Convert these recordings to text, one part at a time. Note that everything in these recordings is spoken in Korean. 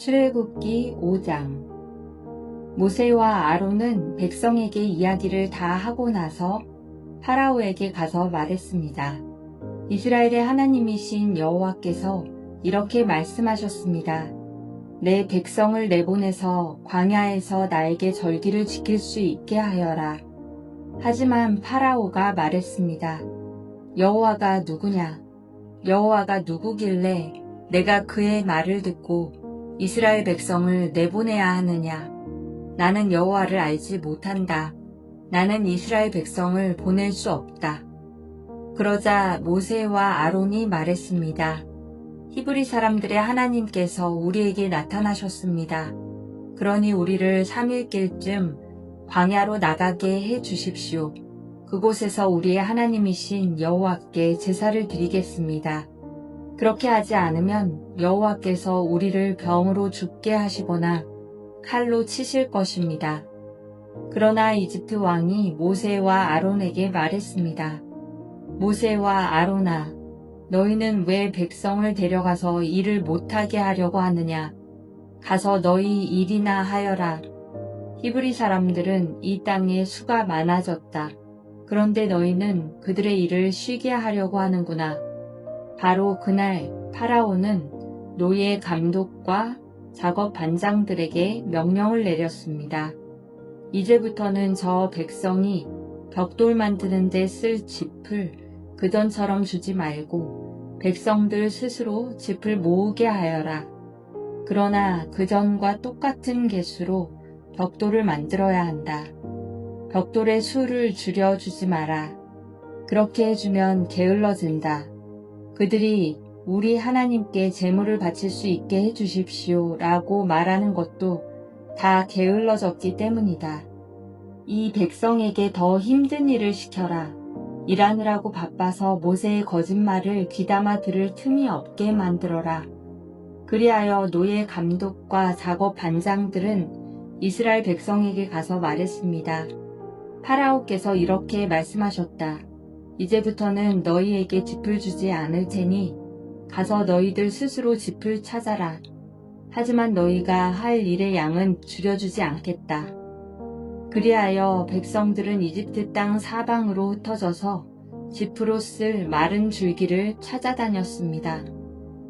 출애굽기 5장. 모세와 아론은 백성에게 이야기를 다 하고 나서 파라오에게 가서 말했습니다. 이스라엘의 하나님이신 여호와께서 이렇게 말씀하셨습니다. 내 백성을 내보내서 광야에서 나에게 절기를 지킬 수 있게 하여라. 하지만 파라오가 말했습니다. 여호와가 누구냐? 여호와가 누구길래 내가 그의 말을 듣고 이스라엘 백성을 내보내야 하느냐? 나는 여호와를 알지 못한다. 나는 이스라엘 백성을 보낼 수 없다. 그러자 모세와 아론이 말했습니다. 히브리 사람들의 하나님께서 우리에게 나타나셨습니다. 그러니 우리를 3일길쯤 광야로 나가게 해 주십시오. 그곳에서 우리의 하나님이신 여호와께 제사를 드리겠습니다. 그렇게 하지 않으면 여호와께서 우리를 병으로 죽게 하시거나 칼로 치실 것입니다. 그러나 이집트 왕이 모세와 아론에게 말했습니다. 모세와 아론아, 너희는 왜 백성을 데려가서 일을 못하게 하려고 하느냐? 가서 너희 일이나 하여라. 히브리 사람들은 이 땅에 수가 많아졌다. 그런데 너희는 그들의 일을 쉬게 하려고 하는구나. 바로 그날 파라오는 노예 감독과 작업 반장들에게 명령을 내렸습니다. 이제부터는 저 백성이 벽돌 만드는 데 쓸 짚을 그전처럼 주지 말고 백성들 스스로 짚을 모으게 하여라. 그러나 그전과 똑같은 개수로 벽돌을 만들어야 한다. 벽돌의 수를 줄여주지 마라. 그렇게 해주면 게을러진다. 그들이 우리 하나님께 제물을 바칠 수 있게 해주십시오 라고 말하는 것도 다 게을러졌기 때문이다. 이 백성에게 더 힘든 일을 시켜라. 일하느라고 바빠서 모세의 거짓말을 귀담아 들을 틈이 없게 만들어라. 그리하여 노예 감독과 작업 반장들은 이스라엘 백성에게 가서 말했습니다. 파라오께서 이렇게 말씀하셨다. 이제부터는 너희에게 짚을 주지 않을 테니 가서 너희들 스스로 짚을 찾아라. 하지만 너희가 할 일의 양은 줄여주지 않겠다. 그리하여 백성들은 이집트 땅 사방으로 흩어져서 짚으로 쓸 마른 줄기를 찾아다녔습니다.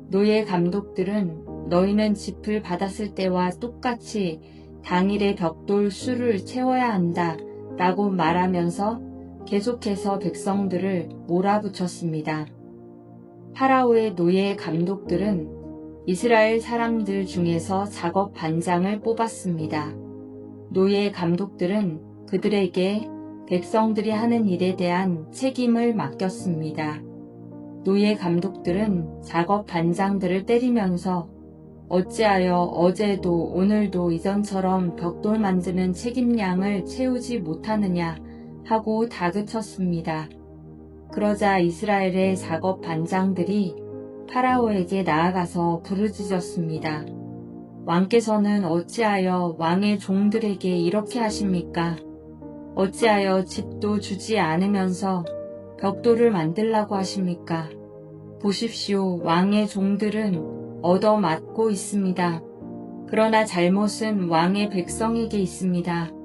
노예 감독들은 너희는 짚을 받았을 때와 똑같이 당일의 벽돌 수를 채워야 한다 라고 말하면서 계속해서 백성들을 몰아붙였습니다. 파라오의 노예 감독들은 이스라엘 사람들 중에서 작업 반장을 뽑았습니다. 노예 감독들은 그들에게 백성들이 하는 일에 대한 책임을 맡겼습니다. 노예 감독들은 작업 반장들을 때리면서 어찌하여 어제도 오늘도 이전처럼 벽돌 만드는 책임량을 채우지 못하느냐 하고 다그쳤습니다. 그러자 이스라엘의 작업 반장들이 파라오에게 나아가서 부르짖었습니다. 왕께서는 어찌하여 왕의 종들에게 이렇게 하십니까? 어찌하여 짚도 주지 않으면서 벽돌을 만들라고 하십니까? 보십시오. 왕의 종들은 얻어맞고 있습니다. 그러나 잘못은 왕의 백성에게 있습니다.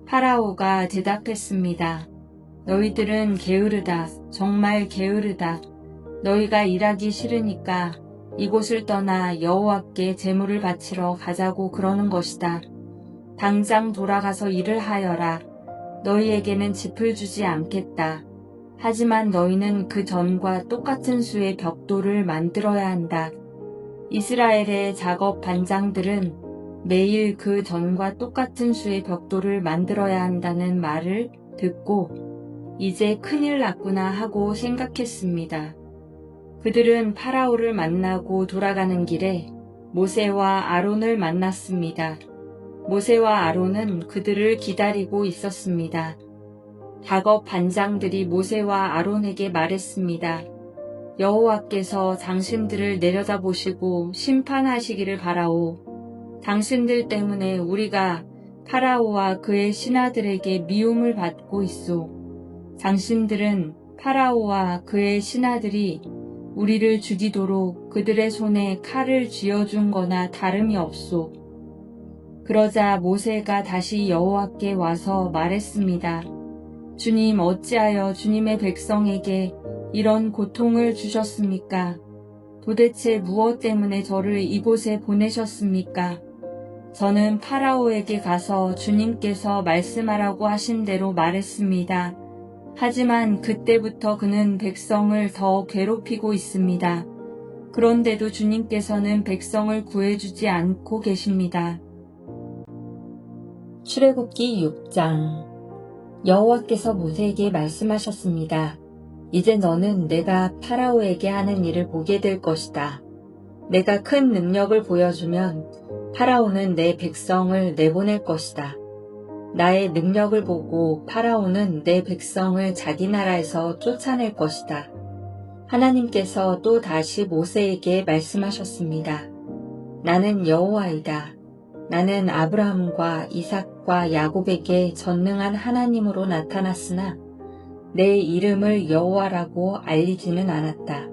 파라오가 대답했습니다. 너희들은 게으르다. 정말 게으르다. 너희가 일하기 싫으니까 이곳을 떠나 여호와께 제물을 바치러 가자고 그러는 것이다. 당장 돌아가서 일을 하여라. 너희에게는 짚을 주지 않겠다. 하지만 너희는 그 전과 똑같은 수의 벽돌을 만들어야 한다. 이스라엘의 작업 반장들은 매일 그 전과 똑같은 수의 벽돌을 만들어야 한다는 말을 듣고 이제 큰일 났구나 하고 생각했습니다. 그들은 파라오를 만나고 돌아가는 길에 모세와 아론을 만났습니다. 모세와 아론은 그들을 기다리고 있었습니다. 작업 반장들이 모세와 아론에게 말했습니다. 여호와께서 당신들을 내려다보시고 심판하시기를 바라오. 당신들 때문에 우리가 파라오와 그의 신하들에게 미움을 받고 있소. 당신들은 파라오와 그의 신하들이 우리를 죽이도록 그들의 손에 칼을 쥐어준 거나 다름이 없소. 그러자 모세가 다시 여호와께 와서 말했습니다. 주님, 어찌하여 주님의 백성에게 이런 고통을 주셨습니까? 도대체 무엇 때문에 저를 이곳에 보내셨습니까? 저는 파라오에게 가서 주님께서 말씀하라고 하신 대로 말했습니다. 하지만 그때부터 그는 백성을 더 괴롭히고 있습니다. 그런데도 주님께서는 백성을 구해주지 않고 계십니다. 출애굽기 6장. 여호와께서 모세에게 말씀하셨습니다. 이제 너는 내가 파라오에게 하는 일을 보게 될 것이다. 내가 큰 능력을 보여주면 파라오는 내 백성을 내보낼 것이다. 나의 능력을 보고 파라오는 내 백성을 자기 나라에서 쫓아낼 것이다. 하나님께서 또 다시 모세에게 말씀하셨습니다. 나는 여호와이다. 나는 아브라함과 이삭과 야곱에게 전능한 하나님으로 나타났으나 내 이름을 여호와라고 알리지는 않았다.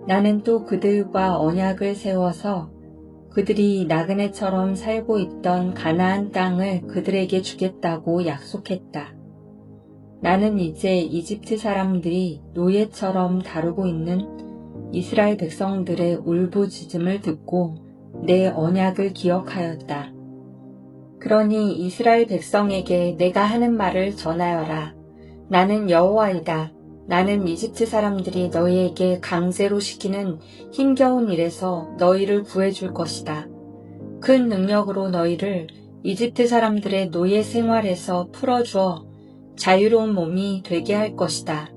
나는 또 그들과 언약을 세워서 그들이 나그네처럼 살고 있던 가나안 땅을 그들에게 주겠다고 약속했다. 나는 이제 이집트 사람들이 노예처럼 다루고 있는 이스라엘 백성들의 울부짖음을 듣고 내 언약을 기억하였다. 그러니 이스라엘 백성에게 내가 하는 말을 전하여라. 나는 여호와이다. 나는 이집트 사람들이 너희에게 강제로 시키는 힘겨운 일에서 너희를 구해줄 것이다. 큰 능력으로 너희를 이집트 사람들의 노예 생활에서 풀어주어 자유로운 몸이 되게 할 것이다.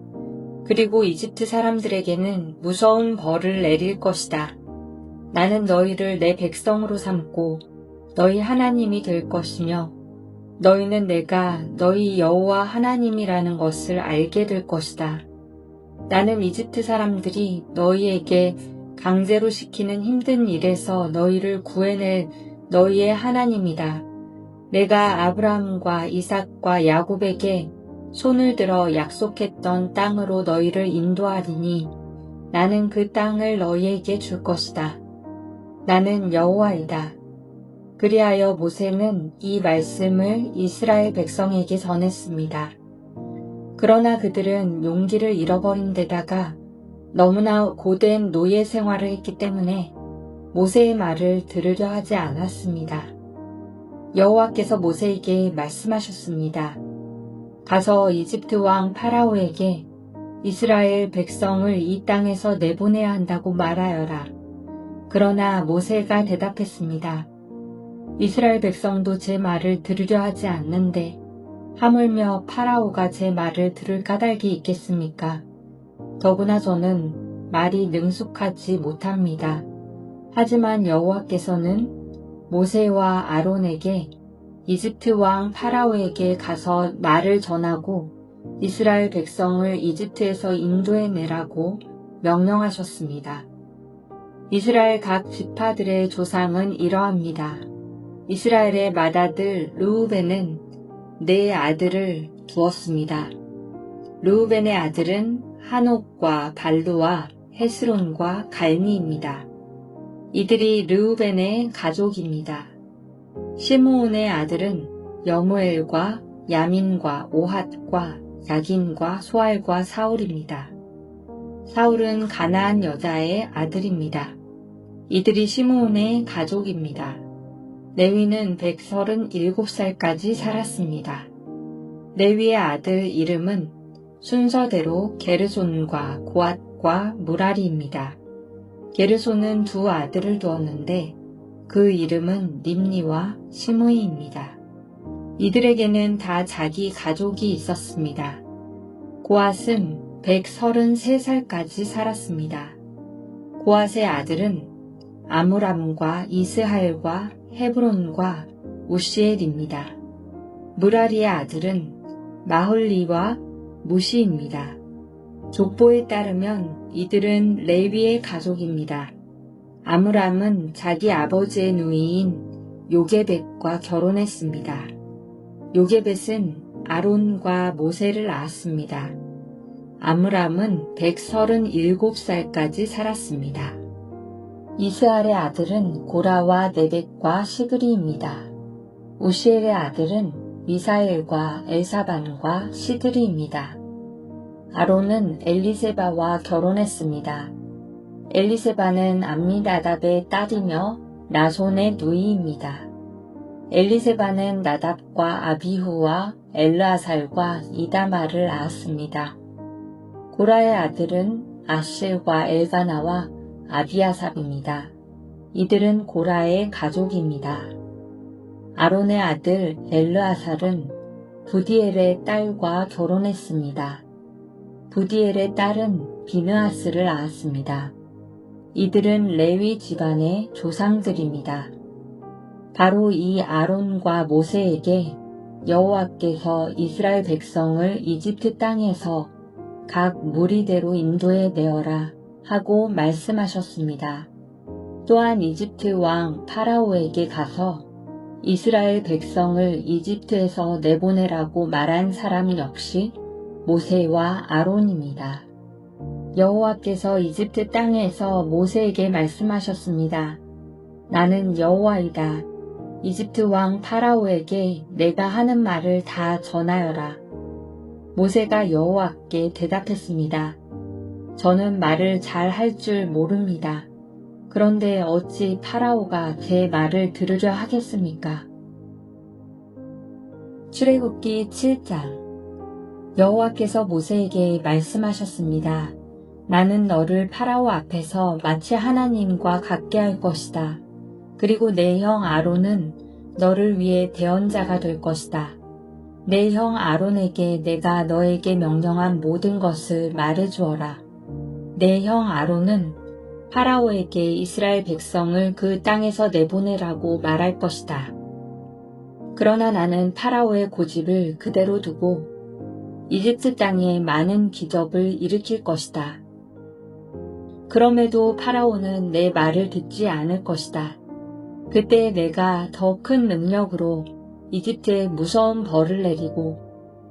그리고 이집트 사람들에게는 무서운 벌을 내릴 것이다. 나는 너희를 내 백성으로 삼고 너희 하나님이 될 것이며 너희는 내가 너희 여호와 하나님이라는 것을 알게 될 것이다. 나는 이집트 사람들이 너희에게 강제로 시키는 힘든 일에서 너희를 구해낼 너희의 하나님이다. 내가 아브라함과 이삭과 야곱에게 손을 들어 약속했던 땅으로 너희를 인도하리니 나는 그 땅을 너희에게 줄 것이다. 나는 여호와이다. 그리하여 모세는 이 말씀을 이스라엘 백성에게 전했습니다. 그러나 그들은 용기를 잃어버린 데다가 너무나 고된 노예 생활을 했기 때문에 모세의 말을 들으려 하지 않았습니다. 여호와께서 모세에게 말씀하셨습니다. 가서 이집트 왕 파라오에게 이스라엘 백성을 이 땅에서 내보내야 한다고 말하여라. 그러나 모세가 대답했습니다. 이스라엘 백성도 제 말을 들으려 하지 않는데 하물며 파라오가 제 말을 들을 까닭이 있겠습니까? 더구나 저는 말이 능숙하지 못합니다. 하지만 여호와께서는 모세와 아론에게 이집트 왕 파라오에게 가서 말을 전하고 이스라엘 백성을 이집트에서 인도해내라고 명령하셨습니다. 이스라엘 각 지파들의 조상은 이러합니다. 이스라엘의 맏아들 르우벤은 네 아들을 두었습니다. 르우벤의 아들은 한옥과 발루와 헤스론과 갈미입니다. 이들이 르우벤의 가족입니다. 시므온의 아들은 여무엘과 야민과 오핫과 야긴과 소알과 사울입니다. 사울은 가나안 여자의 아들입니다. 이들이 시므온의 가족입니다. 레위는 137살까지 살았습니다. 레위의 아들 이름은 순서대로 게르손과 고앗과 무라리입니다. 게르손은 두 아들을 두었는데 그 이름은 림니와 시므이입니다. 이들에게는 다 자기 가족이 있었습니다. 고앗은 133살까지 살았습니다. 고앗의 아들은 아므람과 이스할과 헤브론과 우시엘입니다. 무라리의 아들은 마홀리와 무시입니다. 족보에 따르면 이들은 레위의 가족입니다. 아므람은 자기 아버지의 누이인 요게벳과 결혼했습니다. 요게벳은 아론과 모세를 낳았습니다. 아므람은 137살까지 살았습니다. 이스알의 아들은 고라와 네벡과 시그리입니다. 우시엘의 아들은 미사엘과 엘사반과 시드리입니다. 아론은 엘리세바와 결혼했습니다. 엘리세바는 암미나답의 딸이며 나손의 누이입니다. 엘리세바는 나답과 아비후와 엘르아살과 이다마를 낳았습니다. 고라의 아들은 아실과 엘가나와 아비아삽입니다. 이들은 고라의 가족입니다. 아론의 아들 엘르아살은 부디엘의 딸과 결혼했습니다. 부디엘의 딸은 비느하스를 낳았습니다. 이들은 레위 집안의 조상들입니다. 바로 이 아론과 모세에게 여호와께서 이스라엘 백성을 이집트 땅에서 각 무리대로 인도해 내어라 하고 말씀하셨습니다. 또한 이집트 왕 파라오에게 가서 이스라엘 백성을 이집트에서 내보내라고 말한 사람 역시 모세와 아론입니다. 여호와께서 이집트 땅에서 모세에게 말씀하셨습니다. 나는 여호와이다. 이집트 왕 파라오에게 내가 하는 말을 다 전하여라. 모세가 여호와께 대답했습니다. 저는 말을 잘 할 줄 모릅니다. 그런데 어찌 파라오가 제 말을 들으려 하겠습니까? 출애굽기 7장. 여호와께서 모세에게 말씀하셨습니다. 나는 너를 파라오 앞에서 마치 하나님과 같게 할 것이다. 그리고 내 형 아론은 너를 위해 대언자가 될 것이다. 내 형 아론에게 내가 너에게 명령한 모든 것을 말해주어라. 내 형 아론은 파라오에게 이스라엘 백성을 그 땅에서 내보내라고 말할 것이다. 그러나 나는 파라오의 고집을 그대로 두고 이집트 땅에 많은 기적을 일으킬 것이다. 그럼에도 파라오는 내 말을 듣지 않을 것이다. 그때 내가 더 큰 능력으로 이집트에 무서운 벌을 내리고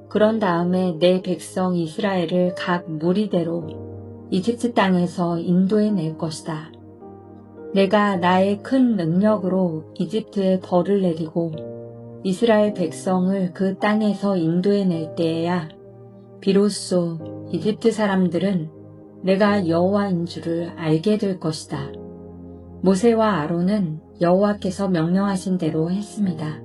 그런 다음에 내 백성 이스라엘을 각 무리대로 이집트 땅에서 인도해 낼 것이다. 내가 나의 큰 능력으로 이집트에 벌을 내리고 이스라엘 백성을 그 땅에서 인도해 낼 때에야 비로소 이집트 사람들은 내가 여호와인 줄을 알게 될 것이다. 모세와 아론은 여호와께서 명령하신 대로 했습니다.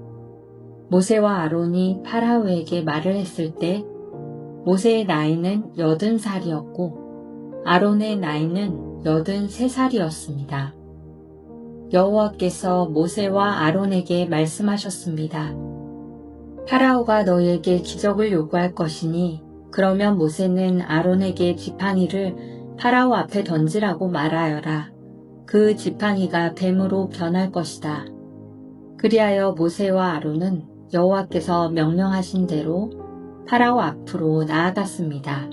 모세와 아론이 파라오에게 말을 했을 때 모세의 나이는 80살이었고 아론의 나이는 83살이었습니다. 여호와께서 모세와 아론에게 말씀하셨습니다. 파라오가 너희에게 기적을 요구할 것이니 그러면 모세는 아론에게 지팡이를 파라오 앞에 던지라고 말하여라. 그 지팡이가 뱀으로 변할 것이다. 그리하여 모세와 아론은 여호와께서 명령하신 대로 파라오 앞으로 나아갔습니다.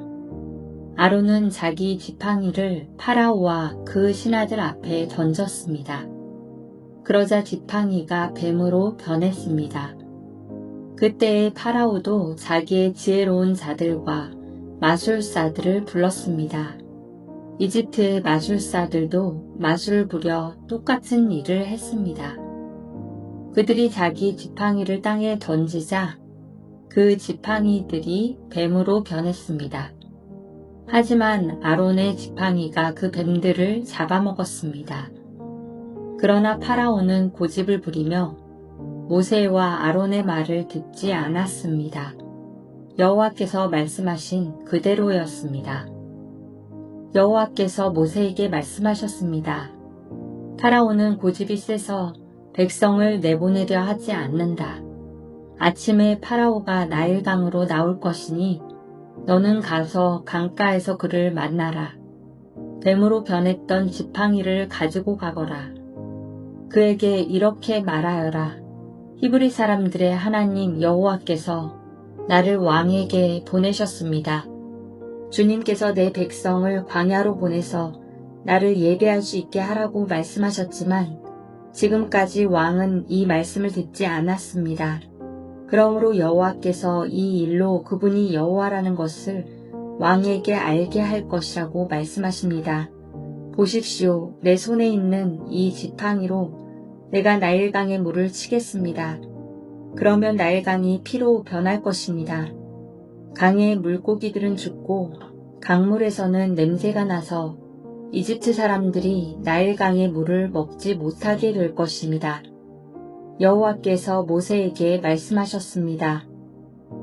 아론은 자기 지팡이를 파라오와 그 신하들 앞에 던졌습니다. 그러자 지팡이가 뱀으로 변했습니다. 그때에 파라오도 자기의 지혜로운 자들과 마술사들을 불렀습니다. 이집트의 마술사들도 마술을 부려 똑같은 일을 했습니다. 그들이 자기 지팡이를 땅에 던지자 그 지팡이들이 뱀으로 변했습니다. 하지만 아론의 지팡이가 그 뱀들을 잡아먹었습니다. 그러나 파라오는 고집을 부리며 모세와 아론의 말을 듣지 않았습니다. 여호와께서 말씀하신 그대로였습니다. 여호와께서 모세에게 말씀하셨습니다. 파라오는 고집이 세서 백성을 내보내려 하지 않는다. 아침에 파라오가 나일강으로 나올 것이니 너는 가서 강가에서 그를 만나라. 뱀으로 변했던 지팡이를 가지고 가거라. 그에게 이렇게 말하여라. 히브리 사람들의 하나님 여호와께서 나를 왕에게 보내셨습니다. 주님께서 내 백성을 광야로 보내서 나를 예배할 수 있게 하라고 말씀하셨지만 지금까지 왕은 이 말씀을 듣지 않았습니다. 그러므로 여호와께서 이 일로 그분이 여호와라는 것을 왕에게 알게 할 것이라고 말씀하십니다. 보십시오. 내 손에 있는 이 지팡이로 내가 나일강의 물을 치겠습니다. 그러면 나일강이 피로 변할 것입니다. 강의 물고기들은 죽고 강물에서는 냄새가 나서 이집트 사람들이 나일강의 물을 먹지 못하게 될 것입니다. 여호와께서 모세에게 말씀하셨습니다.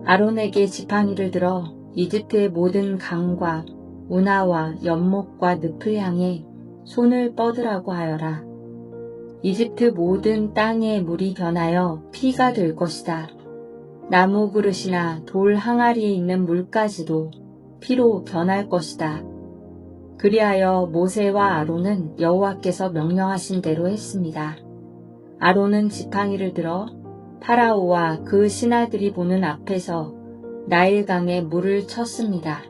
아론에게 지팡이를 들어 이집트의 모든 강과 운하와 연못과 늪을 향해 손을 뻗으라고 하여라. 이집트 모든 땅의 물이 변하여 피가 될 것이다. 나무 그릇이나 돌 항아리에 있는 물까지도 피로 변할 것이다. 그리하여 모세와 아론은 여호와께서 명령하신 대로 했습니다. 아론은 지팡이를 들어 파라오와 그 신하들이 보는 앞에서 나일강에 물을 쳤습니다.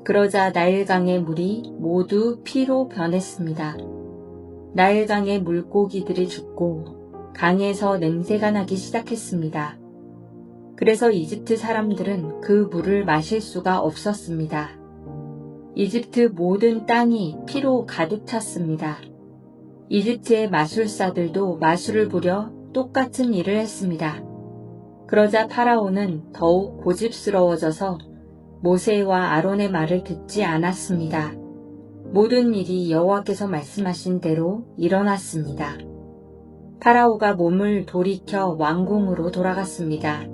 그러자 나일강의 물이 모두 피로 변했습니다. 나일강의 물고기들이 죽고 강에서 냄새가 나기 시작했습니다. 그래서 이집트 사람들은 그 물을 마실 수가 없었습니다. 이집트 모든 땅이 피로 가득 찼습니다. 이집트의 마술사들도 마술을 부려 똑같은 일을 했습니다. 그러자 파라오는 더욱 고집스러워져서 모세와 아론의 말을 듣지 않았습니다. 모든 일이 여호와께서 말씀하신 대로 일어났습니다. 파라오가 몸을 돌이켜 왕궁으로 돌아갔습니다.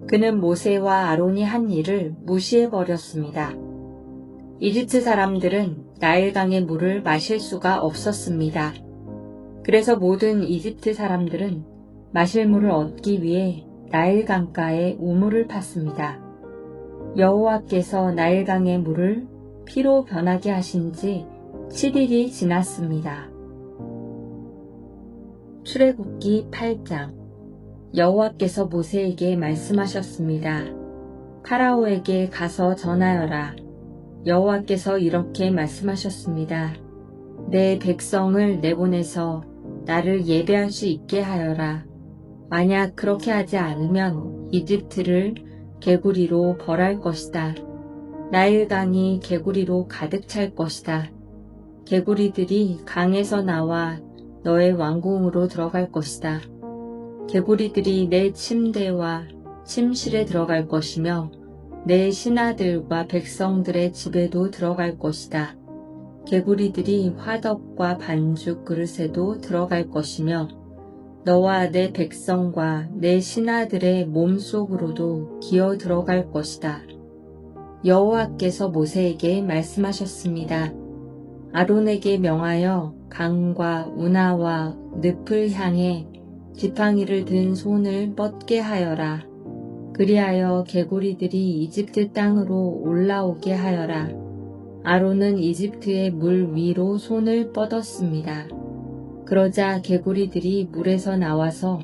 그는 모세와 아론이 한 일을 무시해버렸습니다. 이집트 사람들은 나일강의 물을 마실 수가 없었습니다. 그래서 모든 이집트 사람들은 마실 물을 얻기 위해 나일강가에 우물을 팠습니다. 여호와께서 나일강의 물을 피로 변하게 하신 지 7일이 지났습니다. 출애굽기 8장. 여호와께서 모세에게 말씀하셨습니다. 파라오에게 가서 전하여라. 여호와께서 이렇게 말씀하셨습니다. 내 백성을 내보내서 나를 예배할 수 있게 하여라. 만약 그렇게 하지 않으면 이집트를 개구리로 벌할 것이다. 나일강이 개구리로 가득 찰 것이다. 개구리들이 강에서 나와 너의 왕궁으로 들어갈 것이다. 개구리들이 내 침대와 침실에 들어갈 것이며 내 신하들과 백성들의 집에도 들어갈 것이다. 개구리들이 화덕과 반죽 그릇에도 들어갈 것이며 너와 내 백성과 내 신하들의 몸속으로도 기어 들어갈 것이다. 여호와께서 모세에게 말씀하셨습니다. 아론에게 명하여 강과 운하와 늪을 향해 지팡이를 든 손을 뻗게 하여라. 그리하여 개구리들이 이집트 땅으로 올라오게 하여라. 아론은 이집트의 물 위로 손을 뻗었습니다. 그러자 개구리들이 물에서 나와서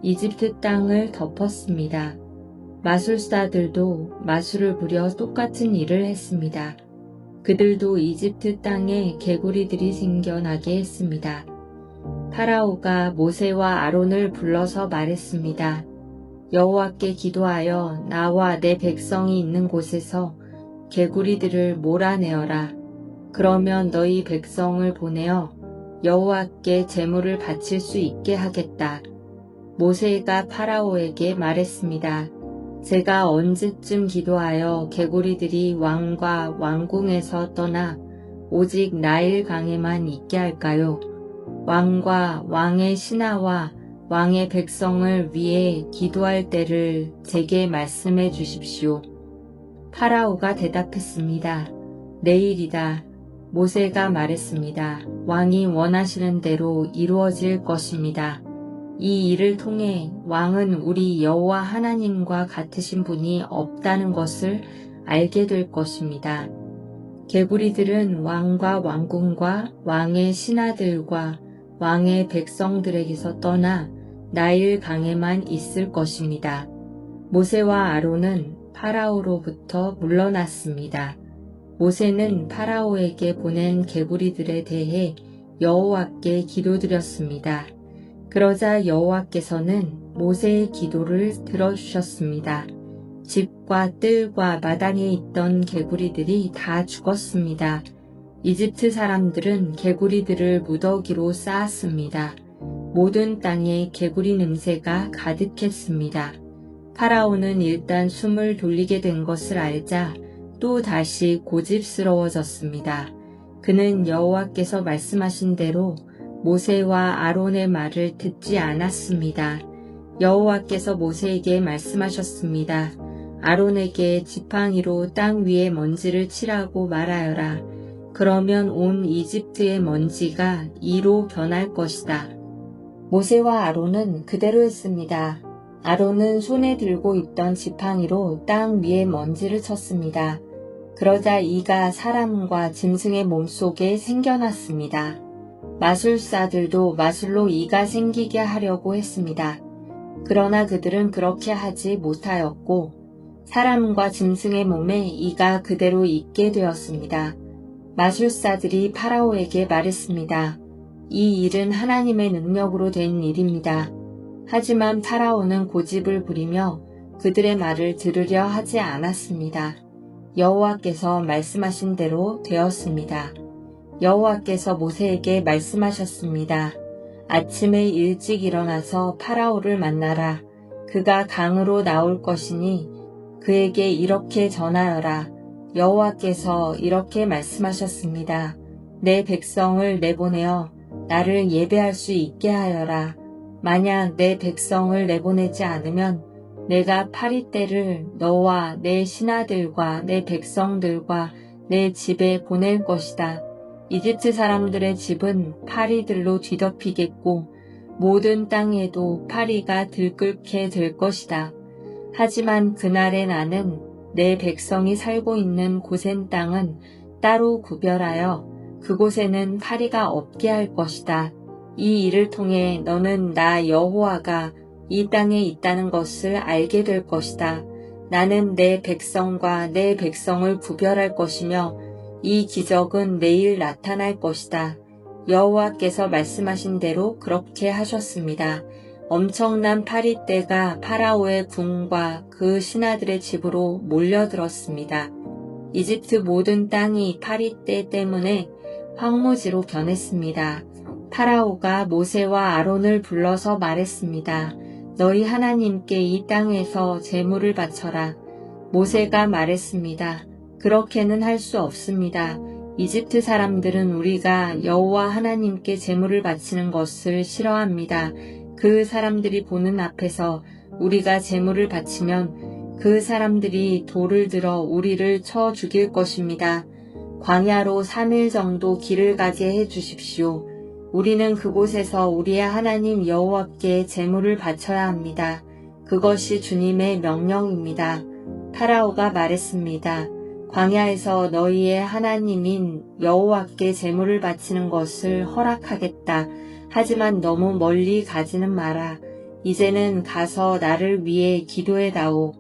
이집트 땅을 덮었습니다. 마술사들도 마술을 부려 똑같은 일을 했습니다. 그들도 이집트 땅에 개구리들이 생겨나게 했습니다. 파라오가 모세와 아론을 불러서 말했습니다. 여호와께 기도하여 나와 내 백성이 있는 곳에서 개구리들을 몰아내어라. 그러면 너희 백성을 보내어 여호와께 제물을 바칠 수 있게 하겠다. 모세가 파라오에게 말했습니다. 제가 언제쯤 기도하여 개구리들이 왕과 왕궁에서 떠나 오직 나일강에만 있게 할까요? 왕과 왕의 신하와 왕의 백성을 위해 기도할 때를 제게 말씀해 주십시오. 파라오가 대답했습니다. 내일이다. 모세가 말했습니다. 왕이 원하시는 대로 이루어질 것입니다. 이 일을 통해 왕은 우리 여호와 하나님과 같으신 분이 없다는 것을 알게 될 것입니다. 개구리들은 왕과 왕궁과 왕의 신하들과 왕의 백성들에게서 떠나 나일 강에만 있을 것입니다. 모세와 아론은 파라오로부터 물러났습니다. 모세는 파라오에게 보낸 개구리들에 대해 여호와께 기도드렸습니다. 그러자 여호와께서는 모세의 기도를 들어주셨습니다. 집과 뜰과 마당에 있던 개구리들이 다 죽었습니다. 이집트 사람들은 개구리들을 무더기로 쌓았습니다. 모든 땅에 개구리 냄새가 가득했습니다. 파라오는 일단 숨을 돌리게 된 것을 알자 또 다시 고집스러워졌습니다. 그는 여호와께서 말씀하신 대로 모세와 아론의 말을 듣지 않았습니다. 여호와께서 모세에게 말씀하셨습니다. 아론에게 지팡이로 땅 위에 먼지를 칠하고 말하여라. 그러면 온 이집트의 먼지가 이로 변할 것이다. 모세와 아론은 그대로 했습니다. 아론은 손에 들고 있던 지팡이로 땅 위에 먼지를 쳤습니다. 그러자 이가 사람과 짐승의 몸속에 생겨났습니다. 마술사들도 마술로 이가 생기게 하려고 했습니다. 그러나 그들은 그렇게 하지 못하였고 사람과 짐승의 몸에 이가 그대로 있게 되었습니다. 마술사들이 파라오에게 말했습니다. 이 일은 하나님의 능력으로 된 일입니다. 하지만 파라오는 고집을 부리며 그들의 말을 들으려 하지 않았습니다. 여호와께서 말씀하신 대로 되었습니다. 여호와께서 모세에게 말씀하셨습니다. 아침에 일찍 일어나서 파라오를 만나라. 그가 강으로 나올 것이니 그에게 이렇게 전하여라. 여호와께서 이렇게 말씀하셨습니다. 내 백성을 내보내어 나를 예배할 수 있게 하여라. 만약 내 백성을 내보내지 않으면 내가 파리떼를 너와 내 신하들과 내 백성들과 내 집에 보낼 것이다. 이집트 사람들의 집은 파리들로 뒤덮이겠고 모든 땅에도 파리가 들끓게 될 것이다. 하지만 그날에 나는 내 백성이 살고 있는 고센 땅은 따로 구별하여 그곳에는 파리가 없게 할 것이다. 이 일을 통해 너는 나 여호와가 이 땅에 있다는 것을 알게 될 것이다. 나는 내 백성과 내 백성을 구별할 것이며 이 기적은 내일 나타날 것이다. 여호와께서 말씀하신 대로 그렇게 하셨습니다. 엄청난 파리떼가 파라오의 궁과 그 신하들의 집으로 몰려들었습니다. 이집트 모든 땅이 파리떼 때문에 황무지로 변했습니다. 파라오가 모세와 아론을 불러서 말했습니다. 너희 하나님께 이 땅에서 제물을 바쳐라. 모세가 말했습니다. 그렇게는 할 수 없습니다. 이집트 사람들은 우리가 여호와 하나님께 제물을 바치는 것을 싫어합니다. 그 사람들이 보는 앞에서 우리가 제물을 바치면 그 사람들이 돌을 들어 우리를 쳐 죽일 것입니다. 광야로 3일 정도 길을 가게 해 주십시오. 우리는 그곳에서 우리의 하나님 여호와께 제물을 바쳐야 합니다. 그것이 주님의 명령입니다. 파라오가 말했습니다. 광야에서 너희의 하나님인 여호와께 제물을 바치는 것을 허락하겠다. 하지만 너무 멀리 가지는 마라. 이제는 가서 나를 위해 기도해다오.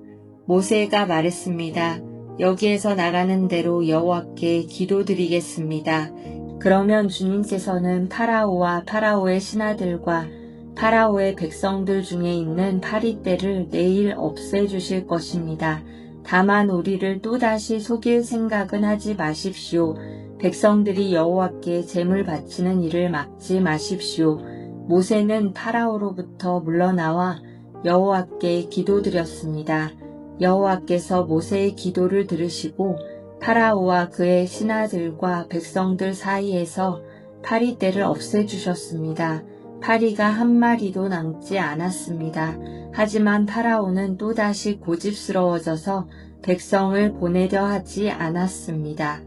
모세가 말했습니다. 여기에서 나가는 대로 여호와께 기도드리겠습니다. 그러면 주님께서는 파라오와 파라오의 신하들과 파라오의 백성들 중에 있는 파리떼를 내일 없애주실 것입니다. 다만 우리를 또다시 속일 생각은 하지 마십시오. 백성들이 여호와께 제물 바치는 일을 막지 마십시오. 모세는 파라오로부터 물러나와 여호와께 기도드렸습니다. 여호와께서 모세의 기도를 들으시고 파라오와 그의 신하들과 백성들 사이에서 파리떼를 없애주셨습니다. 파리가 한 마리도 남지 않았습니다. 하지만 파라오는 또다시 고집스러워져서 백성을 보내려 하지 않았습니다.